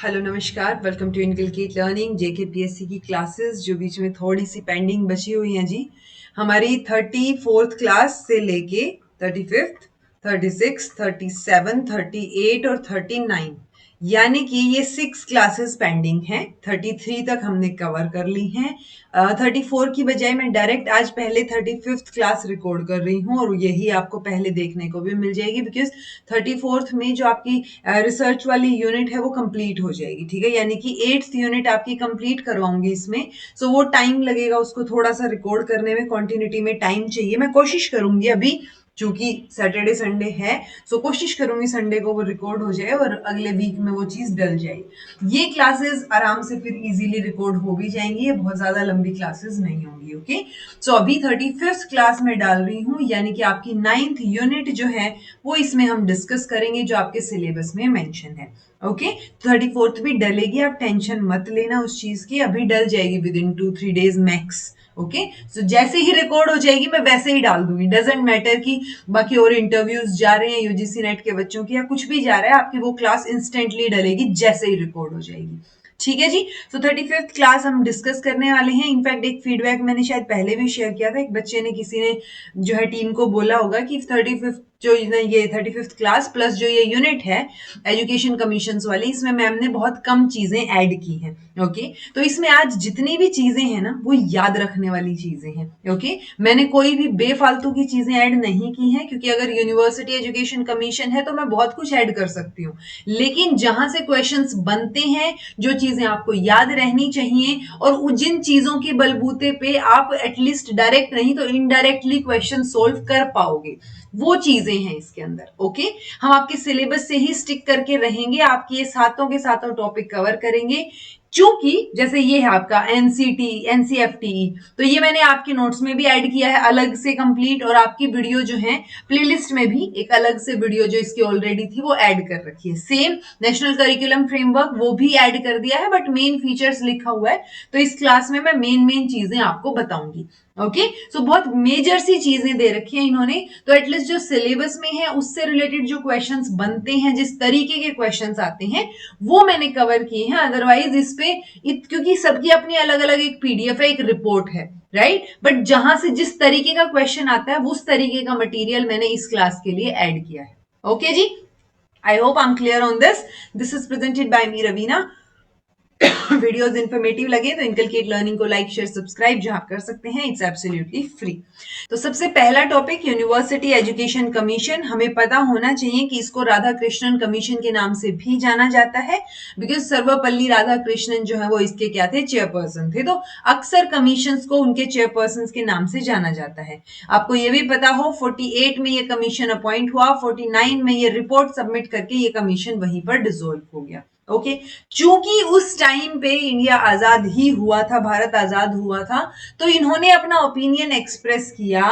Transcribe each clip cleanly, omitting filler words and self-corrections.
Hello नमस्कार, welcome to inculcate learning JKPSC की classes जो बीच में थोड़ी सी पेंडिंग बची हुई हैं जी। हमारी 34th क्लास से लेके 35th, 36, 37, 38 और 39 यानी कि ये 6 क्लासेस पेंडिंग हैं। 33 तक हमने कवर कर ली हैं। 34 की बजाय मैं डायरेक्ट आज पहले 35th क्लास रिकॉर्ड कर रही हूँ और यही आपको पहले देखने को भी मिल जाएगी, बिकॉज 34th में जो आपकी रिसर्च वाली यूनिट है वो कंप्लीट हो जाएगी। ठीक है, यानी कि 8th यूनिट आपकी कंप्लीट करवाऊंगी इसमें। सो वो टाइम लगेगा, उसको थोड़ा सा रिकॉर्ड करने में कंटिन्यूटी में टाइम चाहिए। मैं कोशिश करूंगी अभी चूंकि सैटरडे संडे है, सो कोशिश करूंगी संडे को वो रिकॉर्ड हो जाए और अगले वीक में वो चीज डल जाए। ये क्लासेस आराम से फिर इजीली रिकॉर्ड हो भी जाएंगी, ये बहुत ज्यादा लंबी क्लासेस नहीं होंगी। ओके, सो अभी 35th क्लास में डाल रही हूँ, यानी कि आपकी 9th यूनिट जो है वो इसमें हम डिस्कस करेंगे जो आपके सिलेबस में मेंशन है। ओके, 34th भी डलेगी, आप टेंशन मत लेना उस चीज की, अभी डल जाएगी within 2-3 days max. Okay, so जैसे ही रिकॉर्ड हो जाएगी मैं वैसे ही डाल दूंगी। डजेंट मैटर कि बाकी और इंटरव्यूज जा रहे हैं यूजीसी नेट के बच्चों की या कुछ भी जा रहा है, आपकी वो क्लास इंस्टेंटली डलेगी जैसे ही रिकॉर्ड हो जाएगी। ठीक है जी। तो 35th क्लास हम डिस्कस करने वाले हैं। इनफैक्ट एक फीडबैक मैंने शायद पहले भी शेयर किया था, एक बच्चे ने किसी ने जो है टीम को बोला होगा कि 35th जो ये 35th क्लास प्लस जो ये यूनिट है एजुकेशन कमीशंस वाली, इसमें मैम ने बहुत कम चीजें ऐड की हैं। ओके, तो इसमें आज जितनी भी चीजें हैं ना वो याद रखने वाली चीजें हैं। ओके, मैंने कोई भी बेफालतू की चीजें ऐड नहीं की हैं, क्योंकि अगर यूनिवर्सिटी एजुकेशन कमीशन है तो मैं बहुत कुछ ऐड कर सकती हूँ, लेकिन जहां से क्वेश्चंस बनते हैं, जो चीजें आपको याद रहनी चाहिए और जिन चीजों के बलबूते पे आप एटलीस्ट डायरेक्ट नहीं तो इनडायरेक्टली क्वेश्चन सोल्व कर पाओगे, वो चीजें हैं इसके अंदर। ओके, हम आपके सिलेबस से ही स्टिक करके रहेंगे, आपके ये सातों के सातों टॉपिक कवर करेंगे। चूंकि जैसे ये है आपका एनसीटी एनसीएफटी, तो ये मैंने आपके नोट्स में भी ऐड किया है अलग से कंप्लीट, और आपकी वीडियो जो है प्लेलिस्ट में भी एक अलग से वीडियो जो इसकी ऑलरेडी थी वो ऐड कर रखी है। सेम नेशनल करिकुलम फ्रेमवर्क वो भी ऐड कर दिया है, बट मेन फीचर्स लिखा हुआ है, तो इस क्लास में मैं मेन मेन चीजें आपको बताऊंगी। ओके, सो बहुत मेजर सी चीजें दे रखी है इन्होंने, तो एटलीस्ट जो सिलेबस में है उससे रिलेटेड जो क्वेश्चंस बनते हैं, जिस तरीके के क्वेश्चंस आते हैं वो मैंने कवर किए हैं। अदरवाइज इस पे क्योंकि सबकी अपनी अलग अलग एक पीडीएफ है, एक रिपोर्ट है, राइट, बट जहां से जिस तरीके का क्वेश्चन आता है उस तरीके का मटेरियल मैंने इस क्लास के लिए ऐड किया है। Okay ji, I hope I am clear on this. This is presented by me Raveena. Videos informative लगे तो इनकलकेट लर्निंग को लाइक शेयर सब्सक्राइब जहां कर सकते हैं, इट्स एब्सोल्युटली फ्री। तो सबसे पहला टॉपिक यूनिवर्सिटी एजुकेशन कमीशन। हमें पता होना चाहिए कि इसको राधा कृष्णन कमीशन के नाम से भी जाना जाता है, बिकॉज सर्वपल्ली राधा कृष्णन जो है वो इसके क्या थे, चेयरपर्सन थे, तो अक्सर कमीशन को उनके चेयरपर्सन के नाम से जाना जाता है। आपको ये भी पता हो 48 में ये कमीशन अपॉइंट हुआ, 49 में ये रिपोर्ट सबमिट करके ये कमीशन वहीं पर डिसॉल्व हो गया। ओके, चूंकि उस टाइम पे इंडिया आजाद ही हुआ था, भारत आजाद हुआ था, तो इन्होंने अपना ओपिनियन एक्सप्रेस किया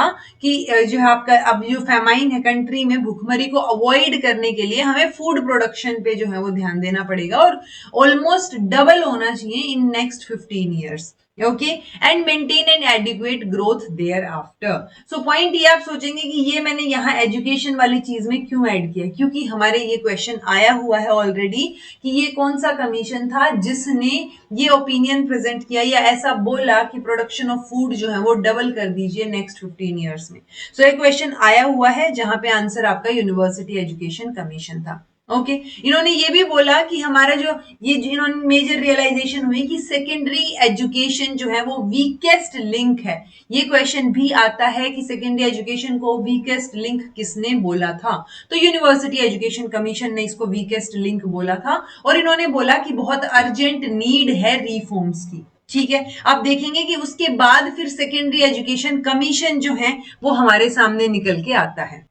कि जो है आपका अब जो फेमाइन है कंट्री में, भूखमरी को अवॉइड करने के लिए हमें फूड प्रोडक्शन पे जो है वो ध्यान देना पड़ेगा और ऑलमोस्ट डबल होना चाहिए in next 15 years. Okay, and maintain an adequate growth thereafter. So point ये आप सोचेंगे कि ये मैंने यहाँ एजुकेशन वाली चीज में क्यों ऐड किया, क्योंकि हमारे ये क्वेश्चन आया हुआ है ऑलरेडी कि ये कौन सा कमीशन था जिसने ये ओपिनियन प्रेजेंट किया या ऐसा बोला कि प्रोडक्शन ऑफ फूड जो है वो डबल कर दीजिए नेक्स्ट 15 ईयर्स में। सो ये क्वेश्चन आया हुआ है जहां पे आंसर आपका यूनिवर्सिटी एजुकेशन कमीशन था। ओके, इन्होंने ये भी बोला कि हमारा जो ये इन्होंने मेजर रियलाइजेशन हुई कि सेकेंडरी एजुकेशन जो है वो वीकेस्ट लिंक है। ये क्वेश्चन भी आता है कि सेकेंडरी एजुकेशन को वीकेस्ट लिंक किसने बोला था, तो यूनिवर्सिटी एजुकेशन कमीशन ने इसको वीकेस्ट लिंक बोला था, और इन्होंने बोला कि बहुत अर्जेंट नीड है रिफॉर्म्स की। ठीक है, आप देखेंगे कि उसके बाद फिर सेकेंडरी एजुकेशन कमीशन जो है वो हमारे सामने निकल के आता है।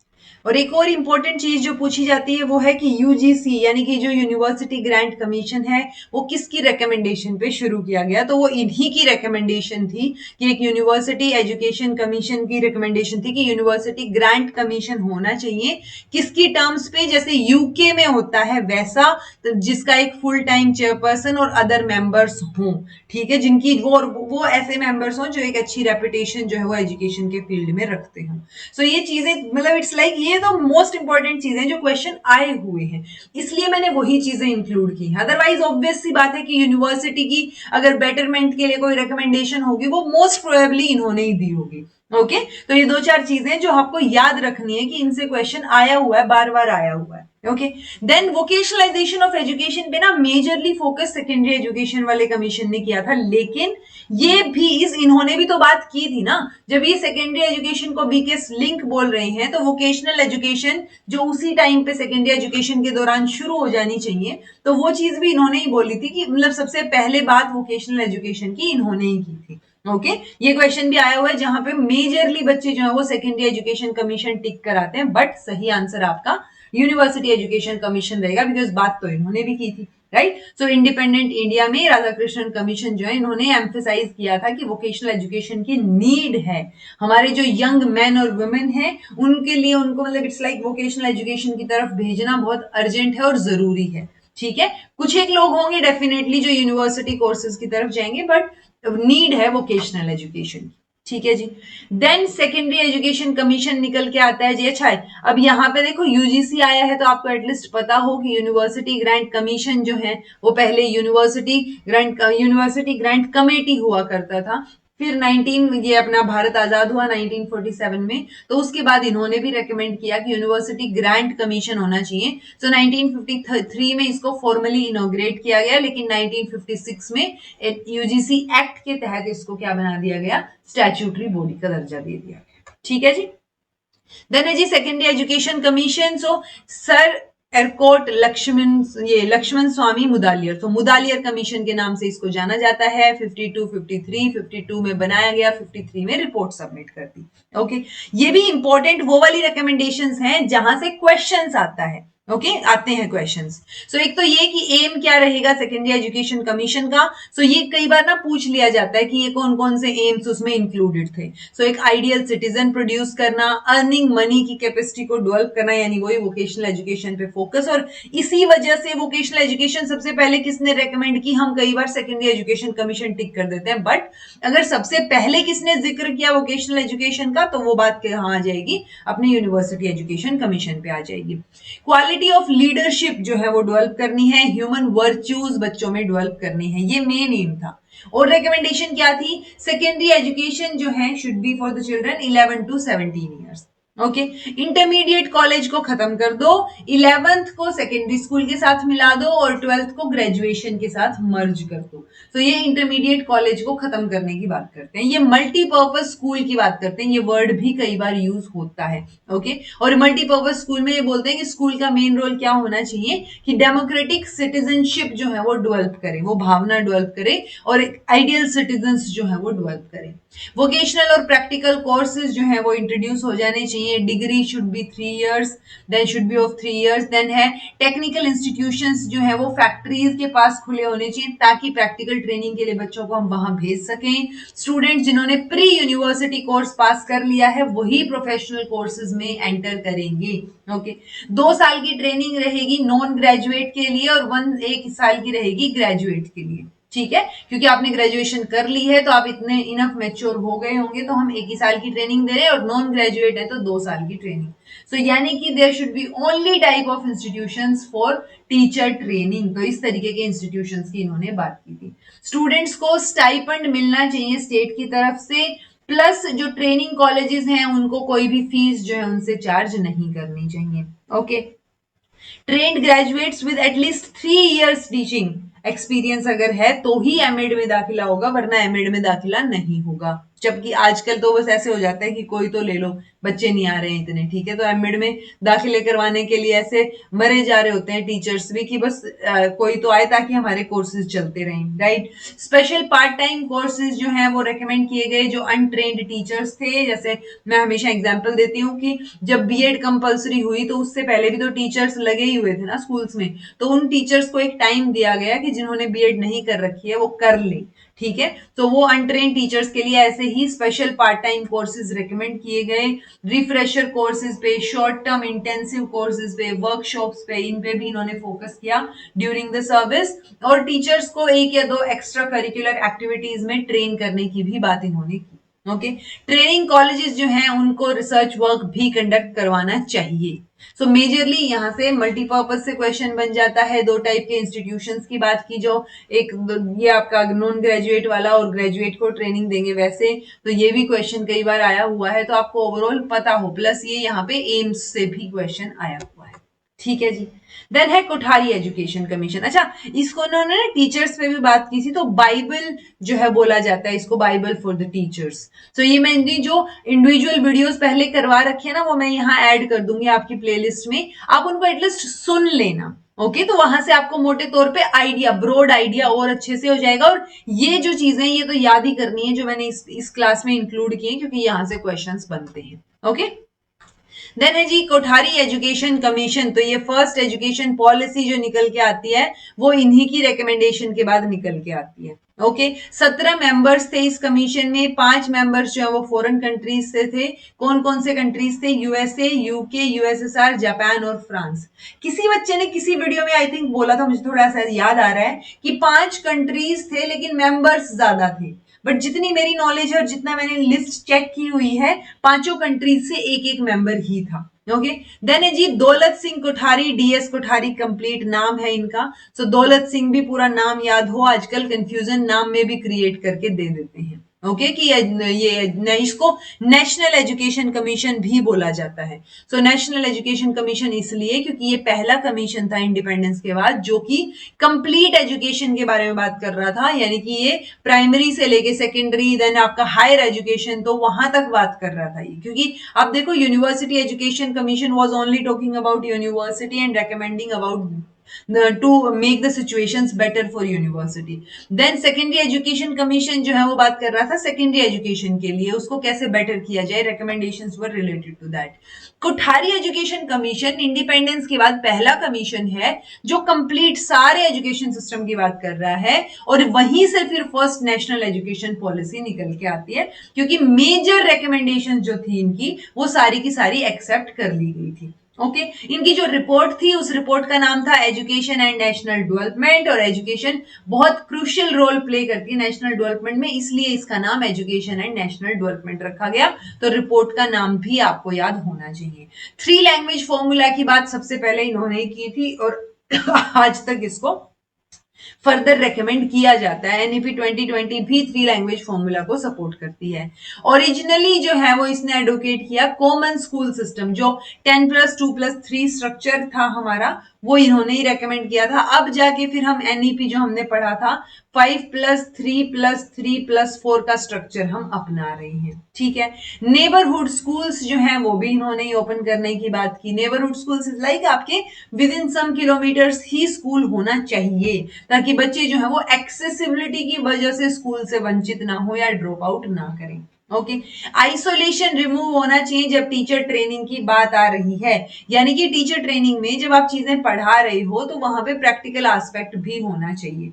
और एक और इंपॉर्टेंट चीज जो पूछी जाती है वो है कि यूजीसी यानी कि जो यूनिवर्सिटी ग्रांट कमीशन है वो किसकी रिकमेंडेशन पे शुरू किया गया, तो वो इन्हीं की रिकमेंडेशन थी कि एक यूनिवर्सिटी एजुकेशन कमीशन की रिकमेंडेशन थी कि यूनिवर्सिटी ग्रांट कमीशन होना चाहिए। किसकी टर्म्स पे, जैसे यूके में होता है वैसा, तो जिसका एक फुल टाइम चेयरपर्सन और अदर मेंबर्स हों। ठीक है, जिनकी वो ऐसे मेंबर्स हों जो एक अच्छी रेपुटेशन जो है वो एजुकेशन के फील्ड में रखते हों। सो ये चीजें मतलब इट्स लाइक ये ये तो मोस्ट इंपॉर्टेंट चीजें जो क्वेश्चन आए हुए हैं, इसलिए मैंने वही चीजें इंक्लूड की। अदरवाइज ऑब्वियस सी बात है कि यूनिवर्सिटी की अगर बेटरमेंट के लिए कोई रिकमेंडेशन होगी वो मोस्ट प्रोबेबली इन्होंने ही दी होगी। ओके, तो ये दो चार चीजें जो आपको याद रखनी है कि इनसे क्वेश्चन आया हुआ है, बार बार आया हुआ है। Okay, then vocationalization of education पे ना मेजरली फोकस सेकेंडरी एजुकेशन वाले कमीशन ने किया था, लेकिन ये भी इन्होंने भी तो बात की थी ना, जब ये सेकेंडरी एजुकेशन को बीकेएस लिंक बोल रहे हैं तो वोकेशनल एजुकेशन जो उसी टाइम पे सेकेंडरी एजुकेशन के दौरान शुरू हो जानी चाहिए, तो वो चीज भी इन्होंने ही बोली थी कि मतलब सबसे पहले बात वोकेशनल एजुकेशन की इन्होंने ही की थी। ओके, ये क्वेश्चन भी आया हुआ है जहां पे मेजरली बच्चे जो है वो सेकेंडरी एजुकेशन कमीशन टिक कराते हैं, बट सही आंसर आपका यूनिवर्सिटी एजुकेशन कमीशन रहेगा, बिकॉज बात तो इन्होंने भी की थी, राइट। सो इंडिपेंडेंट इंडिया में राधाकृष्णन कमीशन जो है इन्होंने एम्फेसाइज किया था कि वोकेशनल एजुकेशन की नीड है, हमारे जो यंग मैन और वुमेन हैं उनके लिए, उनको मतलब इट्स लाइक वोकेशनल एजुकेशन की तरफ भेजना बहुत अर्जेंट है और जरूरी है। ठीक है, कुछ एक लोग होंगे डेफिनेटली जो यूनिवर्सिटी कोर्सेज की तरफ जाएंगे, बट नीड है वोकेशनल एजुकेशन की। ठीक है जी, देन सेकेंडरी एजुकेशन कमीशन निकल के आता है जी। अच्छा है, अब यहाँ पे देखो यूजीसी आया है तो आपको एटलीस्ट पता हो कि यूनिवर्सिटी ग्रांट कमीशन जो है वो पहले यूनिवर्सिटी ग्रांट कमेटी हुआ करता था, फिर 19 ये अपना भारत आजाद हुआ 1947 में, तो उसके बाद इन्होंने भी रेकमेंड किया कि यूनिवर्सिटी ग्रांट कमीशन होना चाहिए। सो 1953 में इसको फॉर्मली इनॉग्रेट किया गया, लेकिन 1956 में यूजीसी एक्ट के तहत इसको क्या बना दिया गया, स्टैट्यूटरी बॉडी का दर्जा दे दिया गया। ठीक है जी, देन है जी secondary education commission. So sir Arcot Lakshmanaswami Mudaliar, तो मुदालियर कमीशन के नाम से इसको जाना जाता है। 52, 53, 52 में बनाया गया, 53 में रिपोर्ट सबमिट कर दी। ओके, ये भी इंपॉर्टेंट वो वाली रिकमेंडेशंस हैं जहां से क्वेश्चंस आता है। ओके, आते हैं क्वेश्चंस। सो एक तो ये कि एम क्या रहेगा सेकेंडरी एजुकेशन कमीशन का। सो ये कई बार ना पूछ लिया जाता है कि ये कौन कौन से एम्स उसमें इंक्लूडेड थे। सो एक आइडियल सिटीजन प्रोड्यूस करना, अर्निंग मनी की कैपेसिटी को डेवलप करना, यानी वही वोकेशनल एजुकेशन पे फोकस। और इसी वजह से वोकेशनल एजुकेशन सबसे पहले किसने रेकमेंड की, हम कई बार सेकेंडरी एजुकेशन कमीशन टिक कर देते हैं, बट अगर सबसे पहले किसने जिक्र किया वोकेशनल एजुकेशन का, तो वो बात कहाँ आ जाएगी, अपने यूनिवर्सिटी एजुकेशन कमीशन पे आ जाएगी। क्वालिटी ऑफ लीडरशिप जो है वो डेवलप करनी है, ह्यूमन वर्च्यूज बच्चों में डेवलप करनी है, ये मेन एम था। और रिकमेंडेशन क्या थी, सेकेंडरी एजुकेशन जो है should be for the children 11 to 17 years. Okay, intermediate college को खत्म कर दो, 11th को सेकेंडरी स्कूल के साथ मिला दो और 12th को ग्रेजुएशन के साथ मर्ज कर दो। तो ये इंटरमीडिएट कॉलेज को खत्म करने की बात करते हैं, ये मल्टीपर्पज स्कूल की बात करते हैं, ये वर्ड भी कई बार यूज होता है। ओके, और मल्टीपर्पज स्कूल में ये बोलते हैं कि स्कूल का मेन रोल क्या होना चाहिए कि डेमोक्रेटिक सिटीजनशिप जो है वो डेवलप करे, वो भावना डेवलप करे और आइडियल सिटीजन्स जो है वो डेवलप करे। वोकेशनल और प्रैक्टिकल कोर्सेज जो है वो इंट्रोड्यूस हो जाने चाहिए, degree should be 3 years, then should be of 3 years. Then है टेक्निकल इंस्टीट्यूशंस जो है वो फैक्ट्रीज के पास खुले होने चाहिए ताकि प्रैक्टिकल ट्रेनिंग के लिए बच्चों को हम वहां भेज सकें। स्टूडेंट जिन्होंने प्री यूनिवर्सिटी कोर्स पास कर लिया है वही प्रोफेशनल कोर्सेज में एंटर करेंगे। ओके, 2 साल की ट्रेनिंग रहेगी नॉन ग्रेजुएट के लिए और 1 साल की रहेगी ग्रेजुएट के लिए। ठीक है, क्योंकि आपने ग्रेजुएशन कर ली है तो आप इतने इनफ मैच्योर हो गए होंगे, तो हम 1 ही साल की ट्रेनिंग दे रहे हैं, और नॉन ग्रेजुएट है तो 2 साल की ट्रेनिंग। सो यानी कि there should be only type of institutions for teacher training. तो इस तरीके के इंस्टीट्यूशंस की इन्होंने बात की थी। स्टूडेंट्स को स्टाइपेंड मिलना चाहिए स्टेट की तरफ से, प्लस जो ट्रेनिंग कॉलेजेस हैं उनको कोई भी फीस जो है उनसे चार्ज नहीं करनी चाहिए। Okay, trained graduates with at least 3 years teaching experience अगर है तो ही एमएड में दाखिला होगा, वरना एमएड में दाखिला नहीं होगा। जबकि आजकल तो बस ऐसे हो जाता है कि कोई तो ले लो, बच्चे नहीं आ रहे हैं इतने, ठीक है, तो एमएड में दाखिले करवाने के लिए ऐसे मरे जा रहे होते हैं टीचर्स भी कि बस कोई तो आए ताकि हमारे कोर्सेज चलते रहें, right. Special part time courses जो हैं वो रेकमेंड किए गए जो अनट्रेन्ड टीचर्स थे। जैसे मैं हमेशा एग्जांपल देती हूँ कि जब बीएड कंपलसरी हुई तो उससे पहले भी तो टीचर्स लगे ही हुए थे ना स्कूल्स में, तो उन टीचर्स को एक टाइम दिया गया कि जिन्होंने बीएड नहीं कर रखी है वो कर ले। ठीक है, तो वो अनट्रेन टीचर्स के लिए ऐसे ही special part time courses recommend किए गए। रिफ्रेशर कोर्सेज पे, शॉर्ट टर्म इंटेंसिव कोर्सेज पे, वर्कशॉप्स पे, इन पे भी इन्होंने फोकस किया ड्यूरिंग द सर्विस। और टीचर्स को 1 या 2 एक्स्ट्रा करिकुलर एक्टिविटीज में ट्रेन करने की भी बात इन्होंने की। ओके। ट्रेनिंग कॉलेजेस जो हैं उनको रिसर्च वर्क भी कंडक्ट करवाना चाहिए। सो मेजरली यहाँ से मल्टीपर्पज से क्वेश्चन बन जाता है। दो टाइप के इंस्टीट्यूशंस की बात की, जो एक ये आपका नॉन ग्रेजुएट वाला और ग्रेजुएट को ट्रेनिंग देंगे वैसे, तो ये भी क्वेश्चन कई बार आया हुआ है, तो आपको ओवरऑल पता हो। प्लस ये यहाँ पे एम्स से भी क्वेश्चन आया हुआ है, ठीक है जी। देन है कोठारी एजुकेशन कमीशन। अच्छा, इसको उन्होंने टीचर्स पे भी बात की थी, तो बाइबल जो है बोला जाता है इसको, बाइबल फॉर द टीचर्स। तो ये मैंने जो इंडिविजुअल वीडियोस पहले करवा रखे हैं ना, वो मैं यहाँ ऐड कर दूंगी आपकी प्लेलिस्ट में, आप उनको एटलीस्ट सुन लेना। ओके, तो वहां से आपको मोटे तौर पे आइडिया, ब्रॉड आइडिया और अच्छे से हो जाएगा। और ये जो चीजें ये तो याद ही करनी है जो मैंने इस क्लास में इंक्लूड की है, क्योंकि यहां से क्वेश्चंस बनते हैं। ओके, देन है जी कोठारी एजुकेशन कमीशन। तो ये फर्स्ट एजुकेशन पॉलिसी जो निकल के आती है वो इन्हीं की रिकमेंडेशन के बाद निकल के आती है। ओके, 17 मेंबर्स थे इस कमीशन में। 5 मेंबर्स जो है वो फॉरेन कंट्रीज से थे। कौन कौन से कंट्रीज थे? यूएसए, यूके, यूएसएसआर, जापान और फ्रांस। किसी बच्चे ने किसी वीडियो में आई थिंक बोला था, मुझे थोड़ा सा याद आ रहा है कि 5 कंट्रीज थे लेकिन मेंबर्स ज्यादा थे। बट जितनी मेरी नॉलेज है और जितना मैंने लिस्ट चेक की हुई है, पांचों कंट्रीज से एक एक मेंबर ही था। ओके, देन है जी दौलत सिंह कोठारी, डीएस कोठारी कंप्लीट नाम है इनका। सो दौलत सिंह भी पूरा नाम याद हो, आजकल कंफ्यूजन नाम में भी क्रिएट करके दे देते हैं। ओके, कि ये इसको नेशनल एजुकेशन कमीशन भी बोला जाता है। सो नेशनल एजुकेशन कमीशन इसलिए क्योंकि ये पहला कमीशन था इंडिपेंडेंस के बाद जो कि कंप्लीट एजुकेशन के बारे में बात कर रहा था, यानी कि ये प्राइमरी से लेके सेकेंडरी, देन आपका हायर एजुकेशन, तो वहां तक बात कर रहा था ये। क्योंकि आप देखो, university education commission was only talking about university and recommending about to make the situations better for university. Then secondary education commission जो है वो बात कर रहा था secondary education के लिए उसको कैसे better किया जाए, recommendations were related to that. Kothari education commission independence के बाद पहला कमीशन है जो कंप्लीट सारे एजुकेशन सिस्टम की बात कर रहा है, और वहीं से फिर फर्स्ट नेशनल एजुकेशन पॉलिसी निकल के आती है, क्योंकि मेजर रिकमेंडेशन जो थी इनकी वो सारी की सारी एक्सेप्ट कर ली गई थी। ओके, इनकी जो रिपोर्ट थी उस रिपोर्ट का नाम था एजुकेशन एंड नेशनल डेवलपमेंट, और एजुकेशन बहुत क्रूशियल रोल प्ले करती है नेशनल डेवलपमेंट में, इसलिए इसका नाम एजुकेशन एंड नेशनल डेवलपमेंट रखा गया। तो रिपोर्ट का नाम भी आपको याद होना चाहिए। 3 लैंग्वेज फॉर्मूला की बात सबसे पहले इन्होंने की थी, और आज तक इसको फर्दर रेकमेंड किया जाता है। एनईपी 2020 भी 3 लैंग्वेज फॉर्मूला को सपोर्ट करती है। ओरिजिनली जो है वो इसने एडवोकेट किया कॉमन स्कूल सिस्टम, जो 10+2+3 स्ट्रक्चर था हमारा, वो इन्होंने ही रेकमेंड किया था। अब जाके फिर हम एनईपी जो हमने पढ़ा था 5+3+3+4 का स्ट्रक्चर हम अपना रहे हैं, ठीक है। नेबरहुड स्कूल्स जो हैं वो भी इन्होंने ही ओपन करने की बात की। नेबरहुड स्कूल्स लाइक आपके विद इन सम किलोमीटर्स ही स्कूल होना चाहिए, ताकि बच्चे जो है वो एक्सेसिबिलिटी की वजह से स्कूल से वंचित ना हो या ड्रॉप आउट ना करें। ओके, आइसोलेशन रिमूव होना चाहिए जब टीचर ट्रेनिंग की बात आ रही है, यानी कि टीचर ट्रेनिंग में जब आप चीजें पढ़ा रहे हो तो वहां पे प्रैक्टिकल एस्पेक्ट भी होना चाहिए।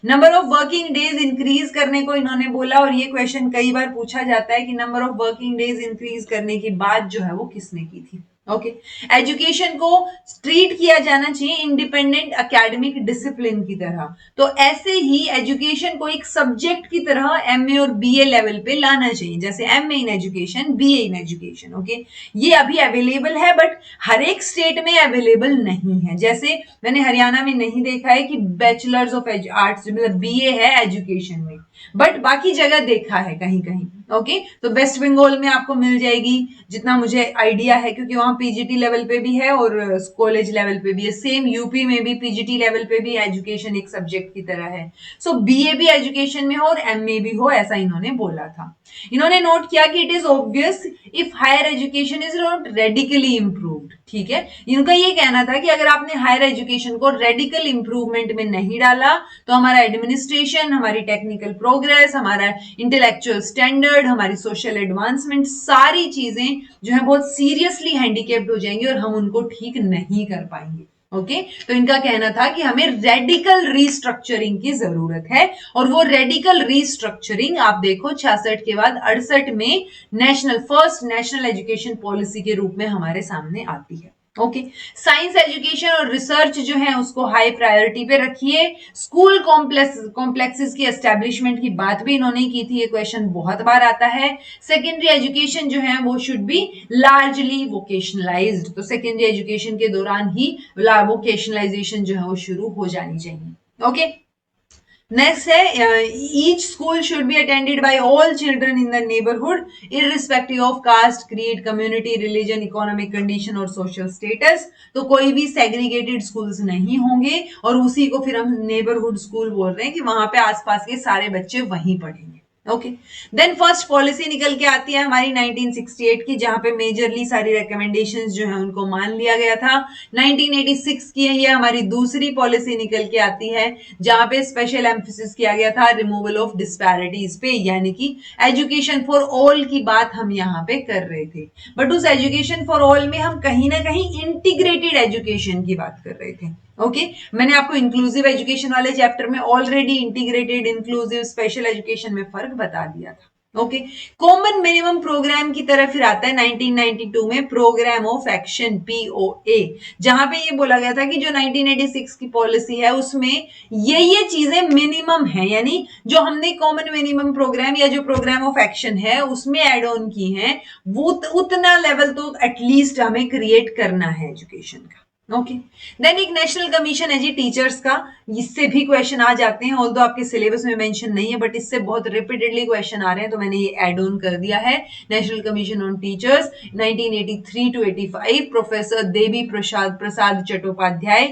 Number of working days increase करने को इन्होंने बोला, और ये क्वेश्चन कई बार पूछा जाता है कि number of working days increase करने की बात जो है वो किसने की थी। ओके, एजुकेशन को ट्रीट किया जाना चाहिए इंडिपेंडेंट एकेडमिक डिसिप्लिन की तरह, तो ऐसे ही एजुकेशन को एक सब्जेक्ट की तरह एमए और बीए लेवल पे लाना चाहिए, जैसे MA in education, BA in education. Okay, ये अभी अवेलेबल है बट हर एक स्टेट में अवेलेबल नहीं है। जैसे मैंने हरियाणा में नहीं देखा है कि बैचलर्स ऑफ आर्ट्स मतलब बीए है एजुकेशन में, बट बाकी जगह देखा है कहीं कहीं। ओके, तो वेस्ट बंगाल में आपको मिल जाएगी जितना मुझे आइडिया है, क्योंकि वहां पीजीटी लेवल पे भी है और कॉलेज लेवल पे भी है। सेम यूपी में भी पीजीटी लेवल पे भी एजुकेशन एक सब्जेक्ट की तरह है। सो बीए भी एजुकेशन में हो और एमए भी हो, ऐसा इन्होंने बोला था। इन्होंने नोट किया कि it is obvious if higher education is not radically improved, ठीक है। इनका ये कहना था कि अगर आपने हायर एजुकेशन को रेडिकल इंप्रूवमेंट में नहीं डाला तो हमारा एडमिनिस्ट्रेशन, हमारी टेक्निकल प्रोग्रेस, हमारा इंटेलेक्चुअल स्टैंडर्ड, हमारी सोशल एडवांसमेंट, सारी चीजें जो है बहुत सीरियसली हैंडीकेप्ड हो जाएंगी और हम उनको ठीक नहीं कर पाएंगे। ओके, तो इनका कहना था कि हमें रेडिकल रीस्ट्रक्चरिंग की जरूरत है, और वो रेडिकल रीस्ट्रक्चरिंग आप देखो 66 के बाद 68 में फर्स्ट नेशनल एजुकेशन पॉलिसी के रूप में हमारे सामने आती है। ओके, साइंस एजुकेशन और रिसर्च जो है उसको हाई प्रायोरिटी पे रखिए। स्कूल कॉम्प्लेक्सेस की एस्टेब्लिशमेंट की बात भी इन्होंने की थी, ये क्वेश्चन बहुत बार आता है। सेकेंडरी एजुकेशन जो है वो शुड बी लार्जली वोकेशनलाइज्ड, तो सेकेंडरी एजुकेशन के दौरान ही वोकेशनलाइजेशन जो है वो शुरू हो जानी चाहिए। ओके, नेक्स्ट है each school should be attended by all children in the neighbourhood irrespective of caste, creed, community, religion, economic condition और सोशल स्टेटस। तो कोई भी सेग्रीगेटेड स्कूल्स नहीं होंगे और उसी को फिर हम नेबरहुड स्कूल बोल रहे हैं कि वहां पे आसपास के सारे बच्चे वहीं पढ़ेंगे। ओके, देन फर्स्ट पॉलिसी निकल के आती है हमारी 1968 की, जहां पे मेजरली सारी रिकमेंडेशंस जो है उनको मान लिया गया था। 1986 की है ये हमारी दूसरी पॉलिसी निकल के आती है, जहां पे स्पेशल एम्फेसिस किया गया था रिमूवल ऑफ डिस्पैरिटीज पे, यानी कि एजुकेशन फॉर ऑल की बात हम यहाँ पे कर रहे थे। बट उस एजुकेशन फॉर ऑल में हम कहीं ना कहीं इंटीग्रेटेड एजुकेशन की बात कर रहे थे। ओके, मैंने आपको इंक्लूसिव एजुकेशन वाले चैप्टर में already integrated, inclusive, special education में फर्क बता दिया था। ओके, कॉमन मिनिमम प्रोग्राम की तरफ फिर आता है 1992 में प्रोग्राम ऑफ एक्शन POA, जहां पे ये बोला गया था कि जो 1986 की पॉलिसी है उसमें ये चीजें मिनिमम है, यानी जो हमने कॉमन मिनिमम प्रोग्राम या जो प्रोग्राम ऑफ एक्शन है उसमें एड ऑन की है, वो उतना लेवल तो एटलीस्ट हमें क्रिएट करना है एजुकेशन का। ओके, देन एक नेशनल कमीशन है जी टीचर्स का, इससे भी क्वेश्चन आ जाते हैं, ऑल्दो आपके सिलेबस में मेंशन नहीं है बट इससे बहुत रिपीटेडली क्वेश्चन आ रहे हैं, तो मैंने ये ऐड ऑन कर दिया है। National commission on teachers 1983 to 85, professor Devi Prasad Chattopadhyay,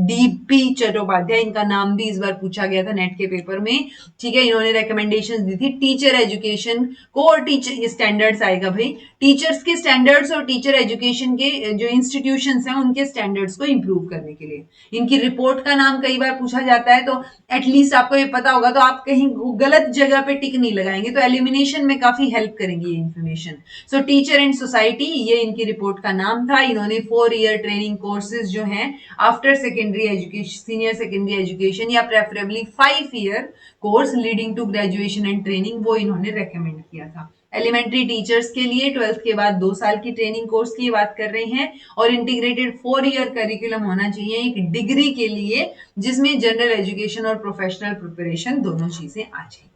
DP Chattopadhyay, इनका नाम भी इस बार पूछा गया था नेट के पेपर में। ठीक है, इन्होंने रिकमेंडेशन दी थी टीचर एजुकेशन को, और टीचर स्टैंडर्ड्स आएगा भाई, टीचर्स के स्टैंडर्ड्स और टीचर एजुकेशन के जो इंस्टीट्यूशंस हैं उनके स्टैंडर्ड्स को इंप्रूव करने के लिए। इनकी रिपोर्ट का नाम कई बार पूछा जाता है, तो एटलीस्ट आपको ये पता होगा, तो आप कहीं गलत जगह पे टिक नहीं लगाएंगे, तो एलिमिनेशन में काफी हेल्प करेंगी ये information. So teacher and society, ये इनकी रिपोर्ट का नाम था। इन्होंने 4 ईयर ट्रेनिंग कोर्सेज जो हैं after secondary education, senior secondary education, या preferably 5 year course leading to graduation and training, वो इन्होंने रेकमेंड किया था। एलिमेंट्री टीचर्स के लिए 12th के बाद 2 साल की ट्रेनिंग कोर्स की बात कर रहे हैं, और इंटीग्रेटेड 4 ईयर करिकुलम होना चाहिए एक डिग्री के लिए, जिसमें जनरल एजुकेशन और प्रोफेशनल प्रिपरेशन दोनों चीजें आ जाएंगी।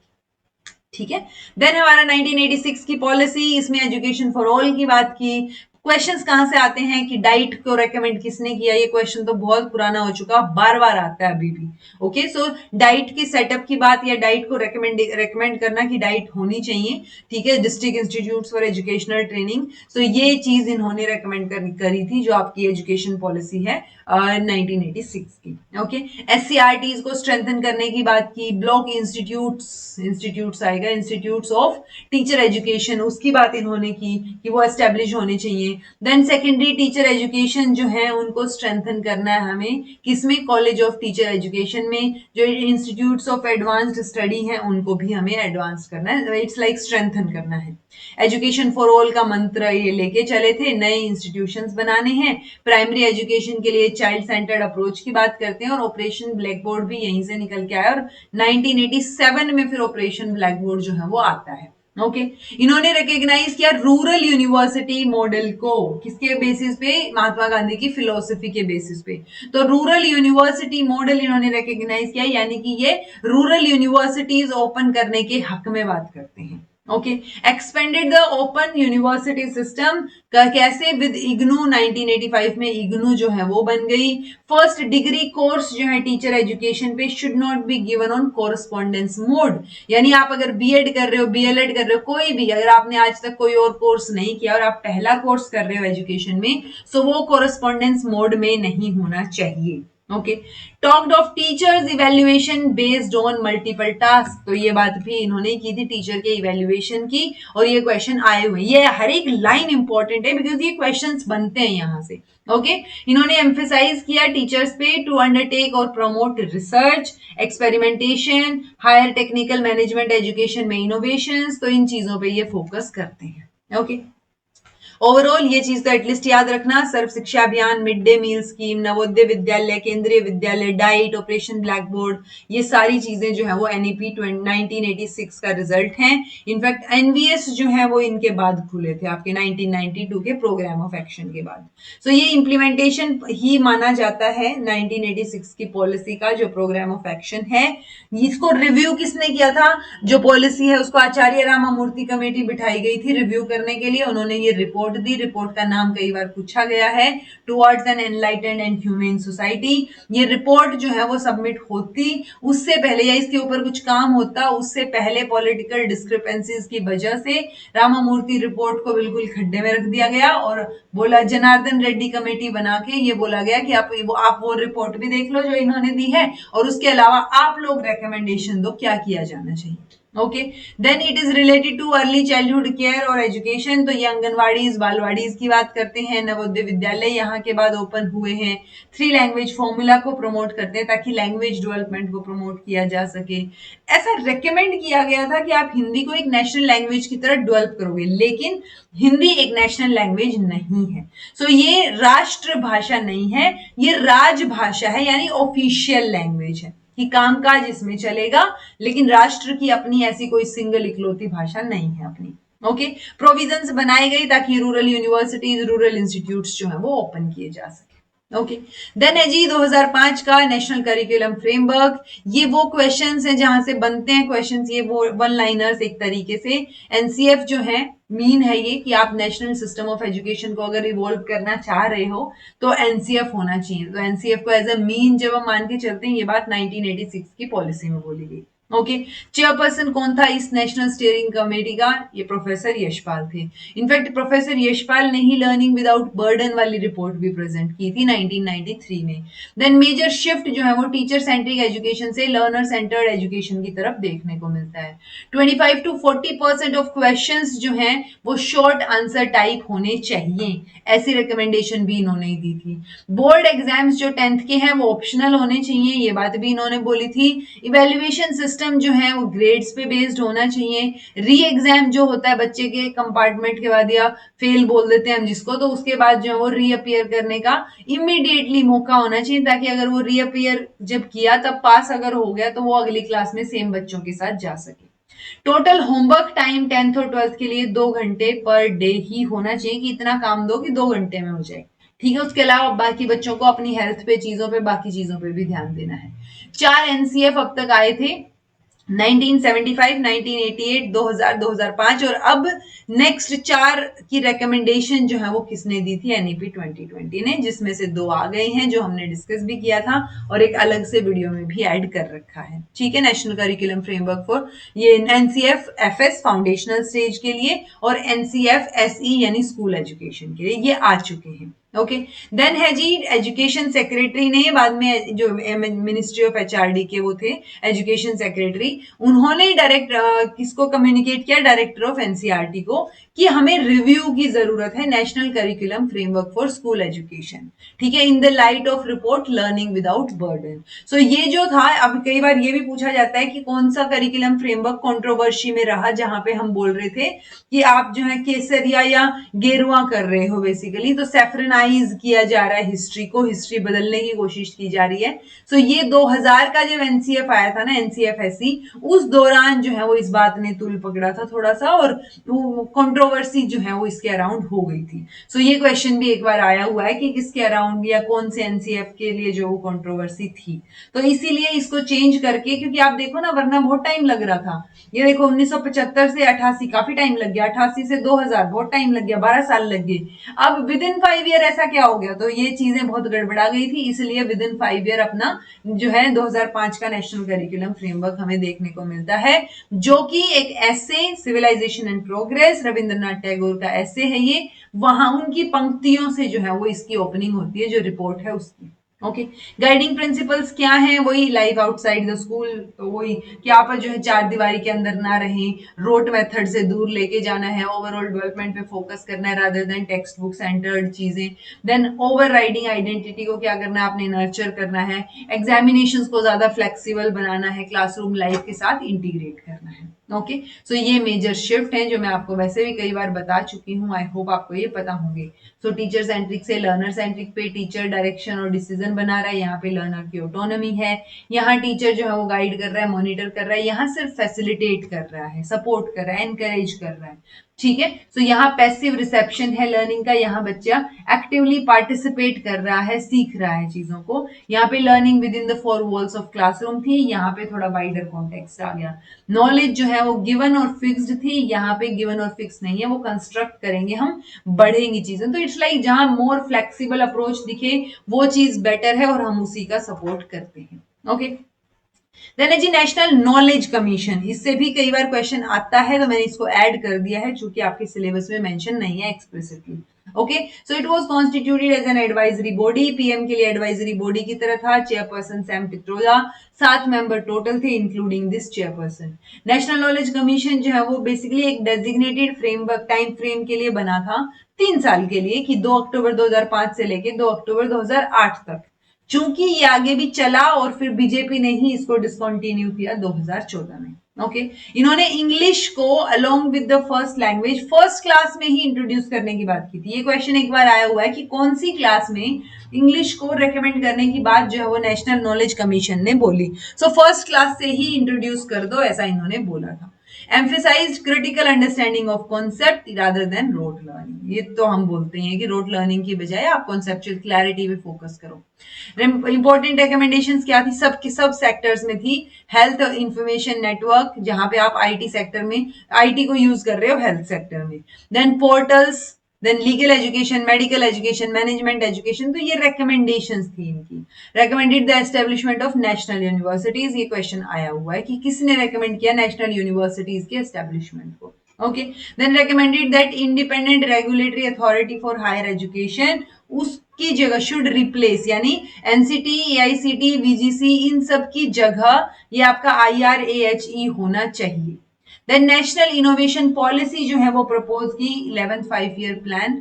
ठीक है, देन हमारा 1986 की पॉलिसी, इसमें एजुकेशन फॉर ऑल की बात की। क्वेश्चंस कहां से आते हैं कि डाइट को रेकमेंड किसने किया, ये क्वेश्चन तो बहुत पुराना हो चुका, बार बार आता है अभी भी। ओके, सो डाइट की सेटअप की बात, या डाइट को रेकमेंड करना कि डाइट होनी चाहिए, ठीक है, district institute for educational training. So ये चीज इन्होंने रेकमेंड करी थी, जो आपकी एजुकेशन पॉलिसी है 1986 की। ओके, SCRTs को स्ट्रेंथन करने की बात की। ब्लॉक इंस्टीट्यूट्स आएगा, इंस्टीट्यूट्स ऑफ टीचर एजुकेशन, उसकी बात इन्होंने की कि वो एस्टेब्लिश होने चाहिए। देन सेकेंडरी टीचर एजुकेशन जो है उनको स्ट्रेंथन करना है हमें, किसमें, कॉलेज ऑफ टीचर एजुकेशन में। जो इंस्टीट्यूट्स ऑफ एडवांस्ड स्टडी हैं उनको भी हमें एडवांस करना है, इट्स लाइक स्ट्रेंथन करना है। एजुकेशन फॉर ऑल का मंत्र ये लेके चले थे, नए इंस्टीट्यूशंस बनाने हैं। प्राइमरी एजुकेशन के लिए चाइल्ड सेंटर्ड अप्रोच की बात करते हैं, और ऑपरेशन ब्लैक बोर्ड भी यहीं से निकल के आया, और 1987 में फिर ऑपरेशन ब्लैक बोर्ड जो है वो आता है। ओके, इन्होंने रिकॉग्नाइज किया रूरल यूनिवर्सिटी मॉडल को, किसके बेसिस पे, महात्मा गांधी की फिलोसफी के बेसिस पे। तो रूरल यूनिवर्सिटी मॉडल इन्होंने रिकॉग्नाइज किया, यानी कि ये रूरल यूनिवर्सिटीज ओपन करने के हक में बात करते हैं। Okay, expanded the open university system, कैसे, विद इग्नू, 1985 में इग्नू जो है वो बन गई। फर्स्ट डिग्री कोर्स जो है टीचर एजुकेशन पे should not be given on correspondence mode, यानी आप अगर बीएड कर रहे हो, BLED कर रहे हो, कोई भी, अगर आपने आज तक कोई और कोर्स नहीं किया और आप पहला कोर्स कर रहे हो एजुकेशन में, सो वो कोरस्पॉन्डेंस मोड में नहीं होना चाहिए। Okay, talked of teachers evaluation based on multiple task, तो ये बात भी इन्होंने की थी टीचर के इवेल्युएशन की, और ये क्वेश्चन आए हुए, ये हर एक लाइन इंपॉर्टेंट है बिकॉज ये क्वेश्चंस बनते हैं यहां से। ओके, इन्होंने एम्फेसाइज किया टीचर्स पे टू अंडरटेक और promote research, experimentation, higher technical management education में इनोवेशंस, तो इन चीजों पे ये फोकस करते हैं। ओके, ओवरऑल ये चीज तो एटलीस्ट याद रखना, Sarva Shiksha Abhiyan, mid day meal scheme, Navodaya Vidyalaya, Kendriya विद्यालय, डाइट, ऑपरेशन ब्लैक बोर्ड, ये सारी चीजें जो है वो एनईपी 1986 का रिजल्ट है। इनफैक्ट एनवीएस जो है वो इनके बाद खुले थे, आपके 1992 के प्रोग्राम ऑफ एक्शन के बाद। सो ये इम्प्लीमेंटेशन ही माना जाता है 1986 की पॉलिसी का, जो प्रोग्राम ऑफ एक्शन है। इसको रिव्यू किसने किया था? जो पॉलिसी है उसको आचार्य रामामूर्ति कमेटी बिठाई गई थी रिव्यू करने के लिए। उन्होंने ये रिपोर्ट दी, रिपोर्ट का नाम कई बार पूछा गया है, towards an enlightened and humane society. ये रिपोर्ट जो है वो सबमिट होती उससे पहले या इसके ऊपर कुछ काम होता उससे पहले पॉलिटिकल डिस्क्रिपेंसीज की वजह से रामामूर्ति रिपोर्ट को बिल्कुल खड्डे में रख दिया गया और बोला, जनार्दन रेड्डी कमेटी बना के ये बोला गया कि आप वो रिपोर्ट भी देख लो जो इन्होंने दी है, और उसके अलावा आप लोग रेकमेंडेशन दो क्या किया जाना चाहिए। Okay, then it is related to early childhood care और एजुकेशन। तो ये आंगनवाड़ीज, बालवाड़ीज की बात करते हैं। नवोदय विद्यालय यहाँ के बाद ओपन हुए हैं। 3 लैंग्वेज फॉर्मूला को प्रमोट करते हैं ताकि लैंग्वेज डेवलपमेंट को प्रमोट किया जा सके। ऐसा रेकमेंड किया गया था कि आप हिंदी को एक नेशनल लैंग्वेज की तरह डेवलप करोगे, लेकिन हिंदी एक नेशनल लैंग्वेज नहीं है। सो ये राष्ट्र भाषा नहीं है, ये राजभाषा है, यानी ऑफिशियल लैंग्वेज है कि कामकाज इसमें चलेगा, लेकिन राष्ट्र की अपनी ऐसी कोई सिंगल इकलौती भाषा नहीं है अपनी। ओके, प्रोविजंस बनाई गई ताकि रूरल यूनिवर्सिटीज, रूरल इंस्टीट्यूट्स जो है वो ओपन किए जा सके। ओके, देन है जी 2005 का नेशनल करिकुलम फ्रेमवर्क। ये वो क्वेश्चंस हैं जहां से बनते हैं क्वेश्चंस, ये वो वन लाइनर्स एक तरीके से। एनसीएफ जो है, मीन है ये कि आप नेशनल सिस्टम ऑफ एजुकेशन को अगर इवॉल्व करना चाह रहे हो तो एनसीएफ होना चाहिए। तो एनसीएफ को एज अ मीन जब हम मान के चलते हैं, ये बात 1986 की पॉलिसी में बोली गई। ओके, चेयरपर्सन कौन था इस नेशनल स्टीयरिंग कमेटी का? ये प्रोफेसर यशपाल थे। इनफैक्ट प्रोफेसर यशपाल ने ही लर्निंग विदाउट बर्डन वाली रिपोर्ट भी प्रेजेंट की थी 1993 में। देन मेजर शिफ्ट जो है वो टीचर सेंट्रिक एजुकेशन से लर्नर सेंटर्ड एजुकेशन की तरफ देखने को मिलता है। 25 to 40% ऑफ क्वेश्चंस जो हैं वो शॉर्ट आंसर टाइप होने चाहिए, ऐसी रिकमेंडेशन भी इन्होंने दी थी। बोर्ड एग्जाम्स जो 10th के हैं वो ऑप्शनल होने चाहिए, ये बात भी इन्होंने बोली थी। इवेल्युएशन सिस्टम जो है वो ग्रेड्स पे बेस्ड होना चाहिए। री एग्जाम जो होता है बच्चे के कंपार्टमेंट के बाद, या फेल बोल देते हैं हम जिसको, तो उसके बाद जो है वो रीअपियर करने का इमीडिएटली मौका होना चाहिए, ताकि अगर वो रीअपियर जब किया तब पास अगर हो गया तो वो अगली क्लास में सेम बच्चों के साथ जा सके। टोटल होमवर्क टाइम 10th और 12th के लिए 2 घंटे पर डे ही होना चाहिए, कि इतना काम दो कि 2 घंटे में हो जाए। ठीक है, उसके अलावा बाकी बच्चों को अपनी हेल्थ पे, चीजों पे, बाकी चीजों पे भी ध्यान देना है। 4 एनसीएफ अब तक आए थे, 1975, 1988, 2000, 2005, और अब नेक्स्ट 4 की रिकमेंडेशन जो है वो किसने दी थी? एनईपी 2020 ने, जिसमें से 2 आ गए हैं जो हमने डिस्कस भी किया था और एक अलग से वीडियो में भी ऐड कर रखा है। ठीक है, नेशनल करिकुलम फ्रेमवर्क फॉर ये एनसीएफ एफएस फाउंडेशनल स्टेज के लिए और एनसीएफ एसई यानी स्कूल एजुकेशन के लिए, ये आ चुके हैं। ओके, देन है जी एजुकेशन सेक्रेटरी ने, बाद में जो मिनिस्ट्री ऑफ एचआरडी के वो थे एजुकेशन सेक्रेटरी, उन्होंने डायरेक्ट किसको कम्युनिकेट किया? डायरेक्टर ऑफ एनसीईआरटी को, कि हमें रिव्यू की जरूरत है national curriculum framework for school education. ठीक है, in the light of report learning without burden. So ये जो था, अब कई बार ये भी पूछा जाता है कि कौन सा करिकुलम फ्रेमवर्क कंट्रोवर्सी में रहा, जहां पे हम बोल रहे थे कि आप जो है केसरिया या गेरुआ कर रहे हो बेसिकली, तो सैफरनाइज किया जा रहा है हिस्ट्री को, हिस्ट्री बदलने की कोशिश की जा रही है। सो ये 2000 का जब एनसीएफ आया था ना, एनसीएफएससी, उस दौरान जो है वो इस बात ने तूल पकड़ा था थोड़ा सा, और कंट्रोवर्सी जो है वो इसके अराउंड हो गई थी। सो ये क्वेश्चन भी एक बार आया हुआ है कि किसके अराउंड या कौन से एनसीएफ के लिए जो कंट्रोवर्सी थी, तो इसीलिए इसको चेंज करके, क्योंकि आप देखो ना वरना बहुत टाइम लग रहा था। ये देखो 1975 से 88 काफी टाइम लग गया, 88 से 2000 बहुत टाइम लग गया, 12 साल लग गए। अब विद इन 5 ईयर ऐसा क्या हो गया? तो ये चीजें बहुत गड़बड़ा गई थी, इसलिए विद इन 5 ईयर अपना जो है 2005 का नेशनल करिकुलम फ्रेमवर्क हमें देखने को मिलता है, जो कि एक ऐसे civilisation and progress, Rabindranath Tagore का ऐसे है ये, वहां उनकी पंक्तियों से जो है वो इसकी ओपनिंग होती है, जो रिपोर्ट है उसकी। ओके, गाइडिंग प्रिंसिपल्स क्या हैं? वही लाइफ आउटसाइड द स्कूल, तो वही कि आप जो है चार दीवारी के अंदर ना रहें, रोट मेथड से दूर लेके जाना है, ओवरऑल डेवलपमेंट पे फोकस करना है rather than text book centred चीजें, देन ओवर राइडिंग आइडेंटिटी को क्या करना है आपने, नर्चर करना है, एग्जामिनेशंस को ज्यादा फ्लेक्सिबल बनाना है, क्लासरूम लाइफ के साथ इंटीग्रेट करना है। ओके, सो ये मेजर शिफ्ट है जो मैं आपको वैसे भी कई बार बता चुकी हूँ, आई होप आपको ये पता होंगे। सो टीचर सेंट्रिक से लर्नर सेंट्रिक पे टीचर डायरेक्शन और डिसीजन बना रहा है, यहाँ पे लर्नर की ऑटोनॉमी है, यहाँ टीचर जो है वो गाइड कर रहा है, मॉनिटर कर रहा है, यहाँ सिर्फ फैसिलिटेट कर रहा है, सपोर्ट कर रहा है, एनकरेज कर रहा है। ठीक है, सो यहाँ पैसिव रिसेप्शन है लर्निंग का, यहाँ बच्चा एक्टिवली पार्टिसिपेट कर रहा है, सीख रहा है चीजों को। यहाँ पे learning with in the four walls of classroom थी, यहाँ पे थोड़ा वाइडर कॉन्टेक्स्ट आ गया। नॉलेज जो है वो गिवन और फिक्स्ड थी, यहाँ पे गिवन और फिक्स नहीं है, वो कंस्ट्रक्ट करेंगे हम, बढ़ेंगी चीजें। तो इट्स लाइक जहां मोर फ्लेक्सिबल अप्रोच दिखे वो चीज बेटर है और हम उसी का सपोर्ट करते हैं। ओके, देन है जी नेशनल नॉलेज कमीशन, इससे भी कई बार क्वेश्चन आता है, तो मैंने इसको ऐड कर दिया है चूंकि आपके सिलेबस में मेंशन नहीं है explicitly. Okay, so it was constituted as an advisory body, PM के लिए एडवाइजरी बॉडी की तरह था, chairperson Sam Pitroda, 7 member total थे including this chairperson. National knowledge commission जो है वो बेसिकली एक डेजिग्नेटेड फ्रेमवर्क टाइम फ्रेम के लिए बना था 3 साल के लिए, कि 2 अक्टूबर 2005 से लेके 2 अक्टूबर 2008 तक। चूंकि ये आगे भी चला और फिर बीजेपी ने ही इसको डिसकंटिन्यू किया 2014 में। ओके, इन्होंने इंग्लिश को along with the first language first class में ही इंट्रोड्यूस करने की बात की थी। ये क्वेश्चन एक बार आया हुआ है कि कौन सी क्लास में इंग्लिश को रेकमेंड करने की बात जो है वो नेशनल नॉलेज कमीशन ने बोली। सो फर्स्ट क्लास से ही इंट्रोड्यूस कर दो, ऐसा इन्होंने बोला था। emphasized critical understanding of concept rather than rote learning, ये तो हम बोलते हैं कि रोट लर्निंग की बजाय आप कॉन्सेप्चुअल क्लैरिटी पे फोकस करो। इंपॉर्टेंट रिकमेंडेशंस क्या थी? सब सेक्टर्स में थी। हेल्थ इंफॉर्मेशन नेटवर्क, जहां पे आप आईटी सेक्टर में आईटी को यूज कर रहे हो हेल्थ सेक्टर में, then portals, then legal education, medical education, management education, तो ये रिकमेंडेशंस थी इनकी। Recommended the establishment of national universities, ये क्वेश्चन आया हुआ है कि किसने रेकमेंड किया नेशनल यूनिवर्सिटीज के एस्टेब्लिशमेंट को। Okay, then recommended that independent regulatory authority for higher education, उसकी जगह शुड रिप्लेस, यानी एनसीटी, एआईसीटी, वीजीसी, इन सब की जगह ये आपका IRAHE होना चाहिए। देन नेशनल इनोवेशन पॉलिसी जो है वो प्रपोज की 11th 5 ईयर प्लान,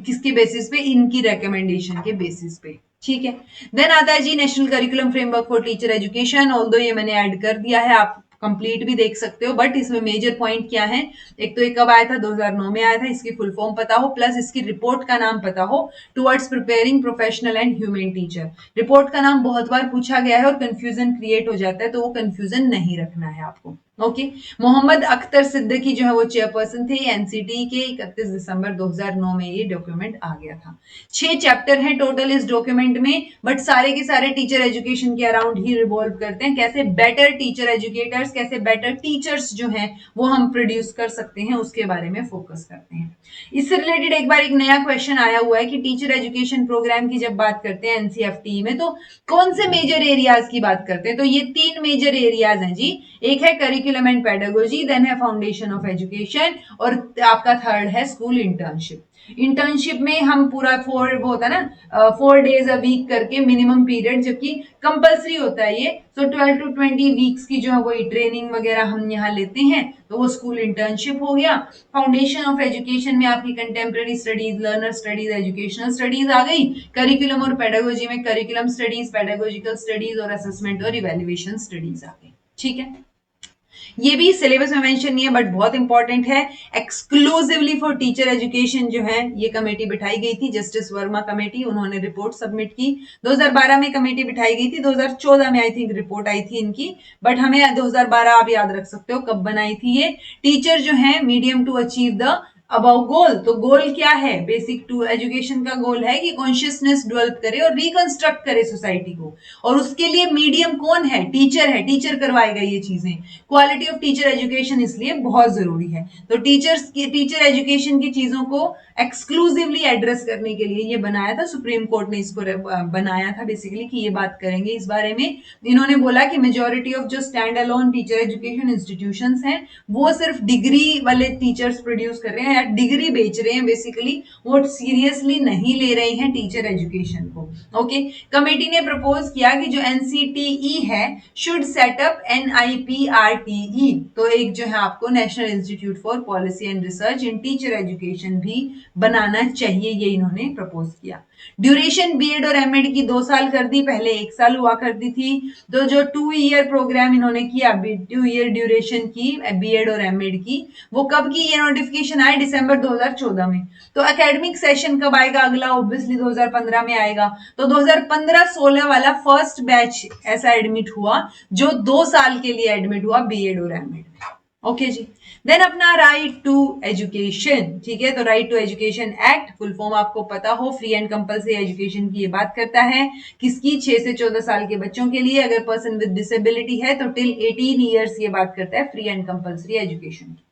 किसके बेसिस पे? इनकी रिकमेंडेशन के बेसिस पे। ठीक है, देन आता है जी national curriculum framework for teacher education, although ये मैंने ऐड कर दिया है, आप कंप्लीट भी देख सकते हो, बट इसमें मेजर पॉइंट क्या है? एक तो ये कब आया था? 2009 में आया था, इसकी फुल फॉर्म पता हो, प्लस इसकी रिपोर्ट का नाम पता हो, towards preparing professional and human teacher. Report का नाम बहुत बार पूछा गया है और कंफ्यूजन क्रिएट हो जाता है, तो वो कंफ्यूजन नहीं रखना है आपको। ओके, मोहम्मद अख्तर सिद्दीकी जो है वो चेयरपर्सन थे एनसीटी के, 31 दिसंबर 2009 में ये डॉक्यूमेंट आ गया था। 6 चैप्टर हैं टोटल इस डॉक्यूमेंट में, बट सारे के सारे टीचर एजुकेशन के अराउंड ही रिवॉल्व करते हैं। कैसे बेटर टीचर एजुकेटर्स, कैसे बेटर टीचर्स जो हैं वो हम प्रोड्यूस कर सकते हैं, उसके बारे में फोकस करते हैं। इससे रिलेटेड एक बार एक नया क्वेश्चन आया हुआ है कि टीचर एजुकेशन प्रोग्राम की जब बात करते हैं एनसीएफटी में, तो कौन से मेजर एरियाज की बात करते हैं? तो ये 3 मेजर एरियाज हैं जी। एक है करिकुलम एंड पेडागोजी, देन है फाउंडेशन ऑफ एजुकेशन, और आपका थर्ड है स्कूल इंटर्नशिप। इंटर्नशिप में हम पूरा वो होता है ना 4 डेज अ वीक करके मिनिमम पीरियड, जबकि कंपलसरी होता है ये। सो 12 to 20 वीक्स की जो है वही ट्रेनिंग वगैरह हम यहाँ लेते हैं, तो वो स्कूल इंटर्नशिप हो गया। फाउंडेशन ऑफ एजुकेशन में आपकी contemporary studies, learner studies, educational studies आ गई। करिकुलम और पेडागोजी में करिकुलम स्टडीज, पेडागोजिकल स्टडीज और असेसमेंट और इवेल्युएशन स्टडीज आ गई। ठीक है, ये भी सिलेबस में मेंशन नहीं है बट बहुत इंपॉर्टेंट है। एक्सक्लूसिवली फॉर टीचर एजुकेशन जो है ये कमेटी बिठाई गई थी, जस्टिस वर्मा कमेटी, उन्होंने रिपोर्ट सबमिट की। 2012 में कमेटी बिठाई गई थी, 2014 में आई थिंक रिपोर्ट आई थी इनकी, बट हमें 2012 आप याद रख सकते हो कब बनाई थी ये। टीचर जो है medium to achieve the above goal, तो गोल क्या है? बेसिक टू एजुकेशन का गोल है कि कॉन्शियसनेस डेवलप करे और रिकंस्ट्रक्ट करे सोसाइटी को, और उसके लिए मीडियम कौन है? टीचर है, टीचर करवाएगा ये चीजें। क्वालिटी ऑफ टीचर एजुकेशन इसलिए बहुत जरूरी है। तो टीचर एजुकेशन की चीजों को एक्सक्लूसिवली एड्रेस करने के लिए ये बनाया था, सुप्रीम कोर्ट ने इसको बनाया था बेसिकली कि ये बात करेंगे इस बारे में। इन्होंने बोला कि मेजोरिटी ऑफ जो stand alone teacher education institutions हैं वो सिर्फ डिग्री वाले टीचर्स प्रोड्यूस कर रहे हैं या डिग्री बेच रहे हैं बेसिकली, वो सीरियसली नहीं ले रहे हैं टीचर एजुकेशन को। ओके, कमेटी ने प्रपोज किया कि जो एनसीटीई है शुड सेटअप NIPRTE, तो एक जो है आपको national institute for policy and research in teacher education भी बनाना चाहिए, ये इन्होंने प्रपोज किया। ड्यूरेशन बीएड और एमएड की 2 साल कर दी, पहले 1 साल हुआ करती थी। तो जो 2 ईयर प्रोग्राम इन्होंने किया, 2 ईयर ड्यूरेशन की बीएड और एमएड की, वो कब की ये नोटिफिकेशन आया? दिसंबर 2014 में। तो एकेडमिक सेशन कब आएगा अगला? ऑब्वियसली 2015 में आएगा। तो 2015-16 वाला फर्स्ट बैच ऐसा एडमिट हुआ जो 2 साल के लिए एडमिट हुआ बीएड और एमएड में। ओके जी। देन अपना राइट टू एजुकेशन, ठीक है, तो right to education act, full form आपको पता हो, फ्री एंड कंपल्सरी एजुकेशन की ये बात करता है। किसकी? 6 से 14 साल के बच्चों के लिए, अगर पर्सन विद डिसेबिलिटी है तो टिल 18 ईयर्स ये बात करता है फ्री एंड कंपल्सरी एजुकेशन की।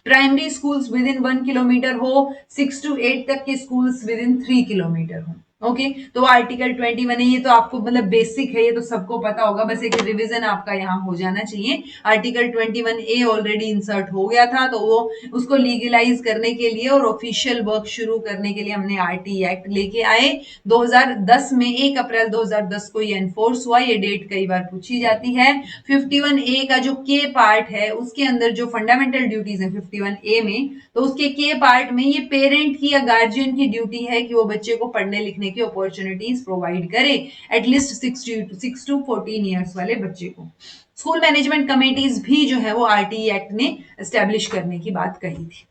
Primary schools with in 1 kilometre हो, 6 to 8 तक के स्कूल्स विद इन 3 किलोमीटर हो। ओके, तो आर्टिकल 21 है, ये तो आपको मतलब बेसिक है, ये तो सबको पता होगा, बस एक रिवीजन आपका यहाँ हो जाना चाहिए। आर्टिकल 21A ऑलरेडी इंसर्ट हो गया था, तो वो उसको लीगलाइज करने के लिए और ऑफिशियल वर्क शुरू करने के लिए हमने आरटी एक्ट लेके आए 2010 में। 1 अप्रैल 2010 को ये एनफोर्स हुआ, ये डेट कई बार पूछी जाती है। 51A का जो के पार्ट है उसके अंदर जो फंडामेंटल ड्यूटीज है 51A में, तो उसके के पार्ट में ये पेरेंट की या गार्जियन की ड्यूटी है कि वो बच्चे को पढ़ने लिखने की अपॉर्चुनिटीज प्रोवाइड करे, एटलीस्ट 6 to 14 ईयर्स वाले बच्चे को। स्कूल मैनेजमेंट कमेटीज भी जो है वो आरटीई एक्ट ने एस्टेब्लिश करने की बात कही थी।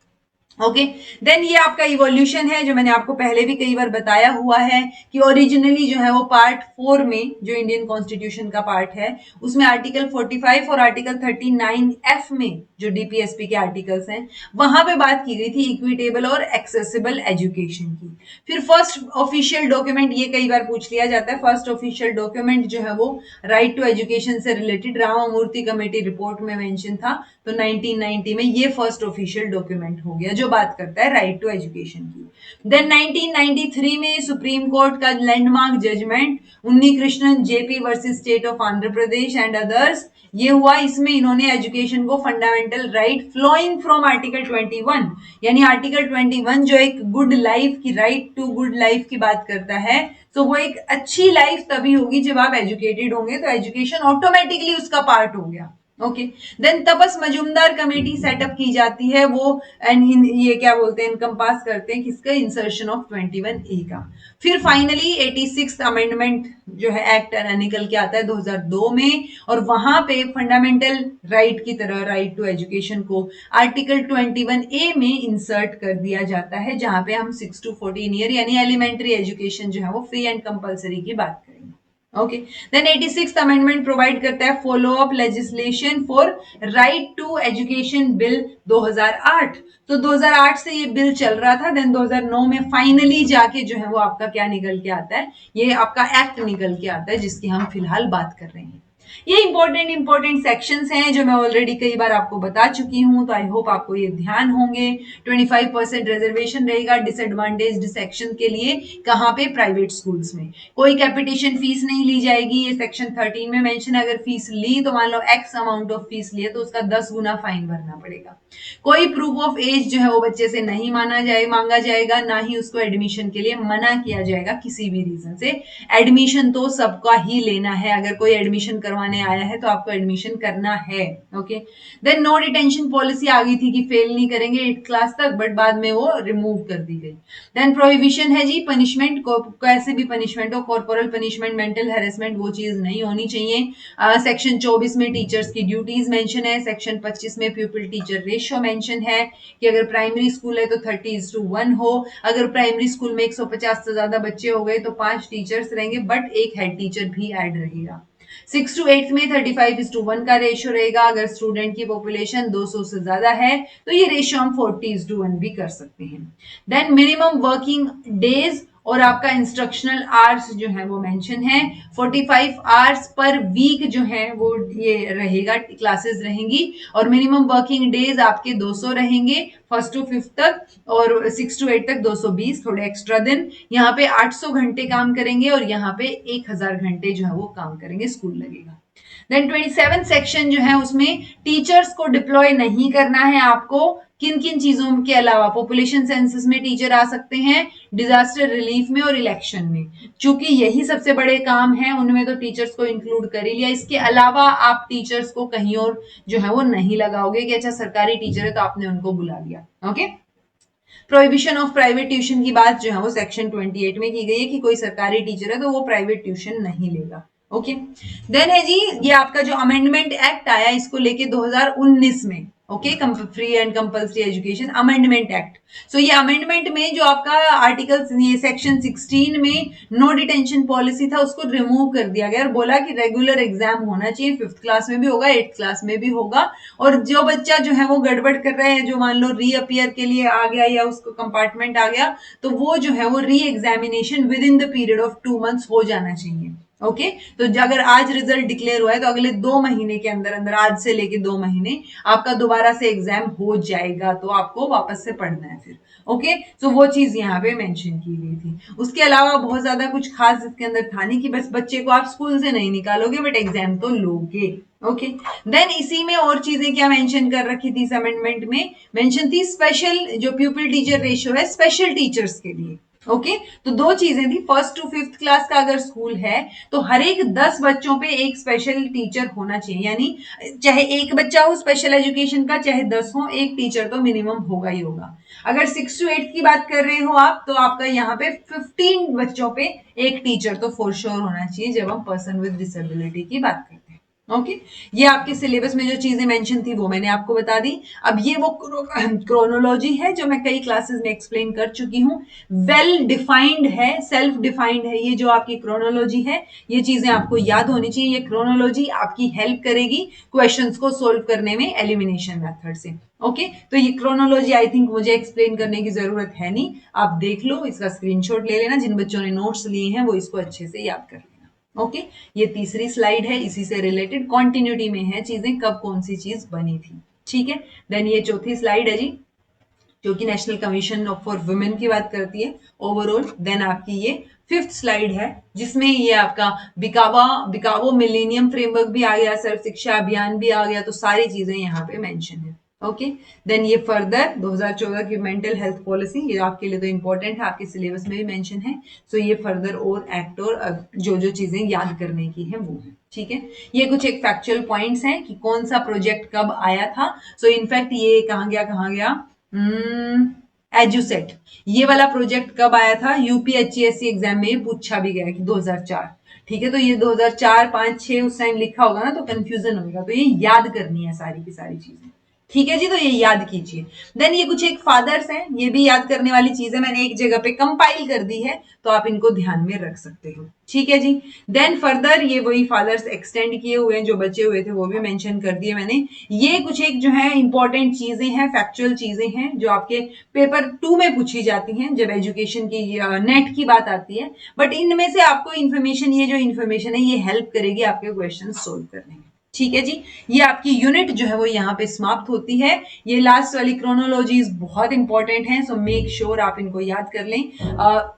ओके, देन ये आपका इवोल्यूशन है जो मैंने आपको पहले भी कई बार बताया हुआ है कि ओरिजिनली जो है वो पार्ट 4 में, जो इंडियन कॉन्स्टिट्यूशन का पार्ट है, उसमें आर्टिकल 45 और आर्टिकल 39F में जो डीपीएसपी के आर्टिकल्स हैं, वहां पे बात की गई थी इक्विटेबल और एक्सेसिबल एजुकेशन की। फिर फर्स्ट ऑफिशियल डॉक्यूमेंट, ये कई बार पूछ लिया जाता है, फर्स्ट ऑफिशियल डॉक्यूमेंट जो है वो राइट टू एजुकेशन से रिलेटेड रामामूर्ति कमेटी रिपोर्ट में मेंशन था, तो 1990 में ये फर्स्ट ऑफिशियल डॉक्यूमेंट हो गया जो बात करता है राइट टू एजुकेशन की। देन 1993 में सुप्रीम कोर्ट का landmark judgment Unni Krishnan JP versus state of Andhra Pradesh and others, ये हुआ। इसमें इन्होंने एजुकेशन को fundamental right flowing from article 21, यानी आर्टिकल 21 जो एक गुड लाइफ की, राइट टू गुड लाइफ की बात करता है, तो वो एक अच्छी लाइफ तभी होगी जब आप एजुकेटेड होंगे, तो एजुकेशन ऑटोमेटिकली उसका पार्ट हो गया। Okay, then Tapas Majumdar committee set up की जाती है, वो ये क्या बोलते हैं, इनकम्पास करते हैं किसका? इंसर्शन ऑफ 21A का। फिर फाइनली 86th अमेंडमेंट जो है एक्ट निकल के आता है 2002 में, और वहां पे फंडामेंटल राइट की तरह राइट टू एजुकेशन को आर्टिकल 21A में इंसर्ट कर दिया जाता है, जहां पे हम 6 to 14 ईयर यानी एलिमेंट्री एजुकेशन जो है वो फ्री एंड कंपल्सरी की बात करेंगे। Okay, then 86th amendment provide करता है follow up legislation for right to education bill 2008, तो 2008 से ये बिल चल रहा था, देन 2009 में फाइनली जाके जो है वो आपका क्या निकल के आता है? ये आपका एक्ट निकल के आता है जिसकी हम फिलहाल बात कर रहे हैं। ये इंपॉर्टेंट सेक्शंस हैं जो मैं ऑलरेडी कई बार आपको बता चुकी हूं, तो आई होप आपको ये ध्यान होंगे। 25% रिजर्वेशन रहेगा डिसएडवांटेज्ड सेक्शन के लिए, कहां पे? प्राइवेट स्कूल्स में। कोई कैपिटेशन फीस नहीं ली जाएगी, ये सेक्शन 13 में मेंशन है। अगर फीस ली तो मान लो एक्स अमाउंट ऑफ फीस लिए तो उसका 10 गुना फाइन भरना पड़ेगा। कोई प्रूफ ऑफ एज जो है वो बच्चे से नहीं मांगा जाएगा, ना ही उसको एडमिशन के लिए मना किया जाएगा किसी भी रीजन से। एडमिशन तो सबका ही लेना है, अगर कोई एडमिशन करवाने आया है तो आपको एडमिशन करना है। Okay, then no detention policy आ गई थी कि फेल नहीं करेंगे 8th क्लास तक, बट बाद में वो रिमूव कर दी गई। देन प्रोहिबिशन है जी पनिशमेंट को, कैसे भी पनिशमेंट हो, कॉर्पोरल पनिशमेंट, मेंटल हैरेसमेंट, वो चीज नहीं होनी चाहिए। सेक्शन 24 में टीचर्स की ड्यूटीज मेंशन है, सेक्शन 25 में प्यूपिल टीचर रेशियो मेंशन है कि अगर प्राइमरी स्कूल है तो 30:1 हो, अगर प्राइमरी स्कूल में 150 से ज्यादा बच्चे हो गए तो 5 टीचर्स रहेंगे, बट एक हेड टीचर भी ऐड रहेगा। 6 to 8 में 35:1 का रेशियो रहेगा, अगर स्टूडेंट की पॉपुलेशन 200 से ज्यादा है तो ये रेशियो हम 40:1 भी कर सकते हैं। देन मिनिमम वर्किंग डेज और आपका इंस्ट्रक्शनल आवर्स जो है वो मेंशन है, 45 आवर्स पर वीक जो है वो ये रहेगा, क्लासेस रहेंगी, और मिनिमम वर्किंग डेज आपके 200 रहेंगे 1st to 5th तक, और 6 to 8 तक 220, थोड़े एक्स्ट्रा दिन। यहाँ पे 800 घंटे काम करेंगे और यहाँ पे 1000 घंटे जो है वो काम करेंगे, स्कूल लगेगा। देन 27 सेक्शन जो है उसमें टीचर्स को डिप्लॉय नहीं करना है आपको। किन किन चीजों के अलावा? पॉपुलेशन सेंसस में टीचर आ सकते हैं, डिजास्टर रिलीफ में और इलेक्शन में। चूंकि यही सबसे बड़े काम है, उनमें तो टीचर्स को इंक्लूड कर ही लिया। इसके अलावा आप टीचर्स को कहीं और जो है वो नहीं लगाओगे कि अच्छा सरकारी टीचर है तो आपने उनको बुला लिया। Okay. Prohibition of private tuition की बात जो है वो सेक्शन 28 में की गई है कि कोई सरकारी टीचर है तो वो प्राइवेट ट्यूशन नहीं लेगा। ओके। देन है जी ये आपका जो अमेंडमेंट एक्ट आया इसको लेके 2019 में। Okay. Free and compulsory education amendment act. So ये अमेंडमेंट में जो आपका आर्टिकल ये सेक्शन 16 में नो डिटेंशन पॉलिसी था उसको रिमूव कर दिया गया और बोला कि रेगुलर एग्जाम होना चाहिए, 5th क्लास में भी होगा, 8th क्लास में भी होगा। और जो बच्चा जो है वो गड़बड़ कर रहा है, जो मान लो रीअपियर के लिए आ गया या उसको कंपार्टमेंट आ गया, तो वो जो है वो re examination with in the period of 2 months हो जाना चाहिए। ओके। तो अगर आज रिजल्ट डिक्लेयर हुआ है तो अगले 2 महीने के अंदर अंदर, आज से लेके 2 महीने आपका दोबारा से एग्जाम हो जाएगा, तो आपको वापस से पढ़ना है फिर। ओके। तो वो चीज यहाँ पे मेंशन की गई थी। उसके अलावा बहुत ज्यादा कुछ खास इसके अंदर था नहीं कि बस बच्चे को आप स्कूल से नहीं निकालोगे बट एग्जाम तो लोगे। ओके। देन इसी में और चीजें क्या मेंशन कर रखी थी इस अमेंडमेंट में? मेंशन थी स्पेशल जो प्यूपिल टीचर रेशियो है स्पेशल टीचर्स के लिए। ओके। तो 2 चीजें थी, 1st to 5th क्लास का अगर स्कूल है तो हर एक 10 बच्चों पे एक स्पेशल टीचर होना चाहिए, यानी चाहे एक बच्चा हो स्पेशल एजुकेशन का, चाहे 10 हो, एक टीचर तो मिनिमम होगा ही होगा। अगर 6 to 8 की बात कर रहे हो आप तो आपका यहाँ पे 15 बच्चों पे एक टीचर तो फॉर श्योर होना चाहिए जब हम पर्सन विद डिसेबिलिटी की बात करते हैं। ओके। ये आपके सिलेबस में जो चीजें मेंशन थी वो मैंने आपको बता दी। अब ये वो क्रोनोलॉजी है जो मैं कई क्लासेस में एक्सप्लेन कर चुकी हूँ। वेल डिफाइंड है, सेल्फ डिफाइंड है ये जो आपकी क्रोनोलॉजी है। ये चीजें आपको याद होनी चाहिए। ये क्रोनोलॉजी आपकी हेल्प करेगी क्वेश्चंस को सोल्व करने में एलिमिनेशन मेथड से। ओके। तो ये क्रोनोलॉजी आई थिंक मुझे एक्सप्लेन करने की जरूरत है नहीं, आप देख लो, इसका स्क्रीनशॉट ले लेना। जिन बच्चों ने नोट्स लिए हैं वो इसको अच्छे से याद कर लेना। ओके। ये तीसरी स्लाइड है, इसी से रिलेटेड कॉन्टिन्यूटी में है चीजें, कब कौन सी चीज बनी थी। ठीक है। देन ये चौथी स्लाइड है जी जो कि नेशनल कमीशन फॉर वुमेन की बात करती है ओवरऑल। देन आपकी ये 5th स्लाइड है जिसमें ये आपका बिकावो मिलेनियम फ्रेमवर्क भी आ गया, सर्व शिक्षा अभियान भी आ गया, तो सारी चीजें यहाँ पे मेंशन है। ओके। देन ये फर्दर 2014 की मेंटल हेल्थ पॉलिसी, ये आपके लिए तो इंपॉर्टेंट है, आपके सिलेबस में भी मेंशन है। सो ये फर्दर और एक्ट और जो जो चीजें याद करने की है वो है। ठीक है। ये कुछ एक फैक्चुअल पॉइंट्स हैं कि कौन सा प्रोजेक्ट कब आया था। सो इनफैक्ट ये कहाँ गया एजुसेट, ये वाला प्रोजेक्ट कब आया था? यूपीएचसीएससी एग्जाम में पूछा भी गया कि 2004। ठीक है। तो ये 2004, 5, 6 उस टाइम लिखा होगा ना तो कंफ्यूजन होगा, तो ये याद करनी है सारी की सारी चीजें। ठीक है जी। तो ये याद कीजिए। देन ये कुछ एक फादर्स हैं, ये भी याद करने वाली चीज है, मैंने एक जगह पे कंपाइल कर दी है तो आप इनको ध्यान में रख सकते हो। ठीक है जी। देन फर्दर ये वही फादर्स एक्सटेंड किए हुए हैं, जो बचे हुए थे वो भी मेंशन कर दिए मैंने। ये कुछ एक जो है इंपॉर्टेंट चीजें हैं, फैक्चुअल चीजें हैं जो आपके पेपर 2 में पूछी जाती हैं जब एजुकेशन की नेट की बात आती है। बट इनमें से आपको इन्फॉर्मेशन, ये जो इन्फॉर्मेशन है ये हेल्प करेगी आपके क्वेश्चन सोल्व करने में। ठीक है जी। ये आपकी यूनिट जो है वो यहाँ पे समाप्त होती है। ये लास्ट वाली क्रोनोलॉजीज बहुत इंपॉर्टेंट है, सो मेक श्योर आप इनको याद कर लें।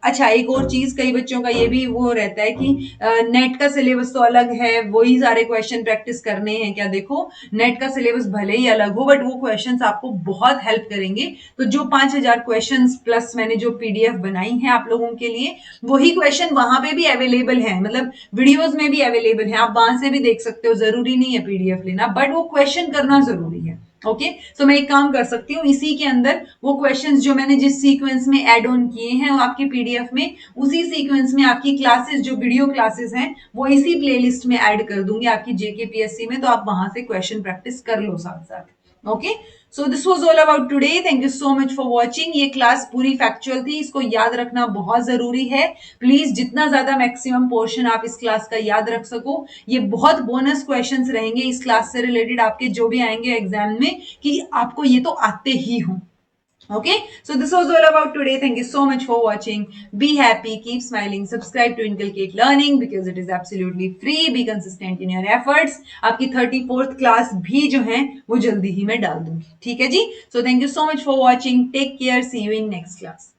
अच्छा एक और चीज, कई बच्चों का ये भी वो रहता है कि नेट का सिलेबस तो अलग है, वही सारे क्वेश्चन प्रैक्टिस करने हैं क्या? देखो नेट का सिलेबस भले ही अलग हो बट वो क्वेश्चंस आपको बहुत हेल्प करेंगे। तो जो 5000 क्वेश्चंस प्लस मैंने जो पीडीएफ बनाई है आप लोगों के लिए, वही क्वेश्चन वहां पे भी अवेलेबल है, मतलब वीडियोस में भी अवेलेबल है, आप वहां से भी देख सकते हो। जरूरी नहीं है पीडीएफ लेना, बट वो क्वेश्चन करना जरूरी है। ओके। सो मैं एक काम कर सकती हूँ, इसी के अंदर वो क्वेश्चंस जो मैंने जिस सीक्वेंस में ऐड ऑन किए हैं वो आपकी पीडीएफ में, उसी सीक्वेंस में आपकी क्लासेस जो वीडियो क्लासेस हैं वो इसी प्लेलिस्ट में ऐड कर दूंगी आपकी जेकेपीएससी में, तो आप वहां से क्वेश्चन प्रैक्टिस कर लो साथ साथ। Okay. So this was all about today, thank you so much for watching. ये क्लास पूरी फैक्चुअल थी, इसको याद रखना बहुत जरूरी है। प्लीज जितना ज्यादा मैक्सिमम पोर्शन आप इस क्लास का याद रख सको। ये बहुत बोनस क्वेश्चंस रहेंगे इस क्लास से रिलेटेड आपके जो भी आएंगे एग्जाम में, कि आपको ये तो आते ही हों। Okay, so this was all about today. Thank you so much for watching. Be happy, keep smiling, subscribe to Inculcate Learning because it is absolutely free. Be consistent in your efforts. आपकी 34th class भी जो है वो जल्दी ही मैं डाल दूंगी। ठीक है जी। So thank you so much for watching. Take care. See you in next class.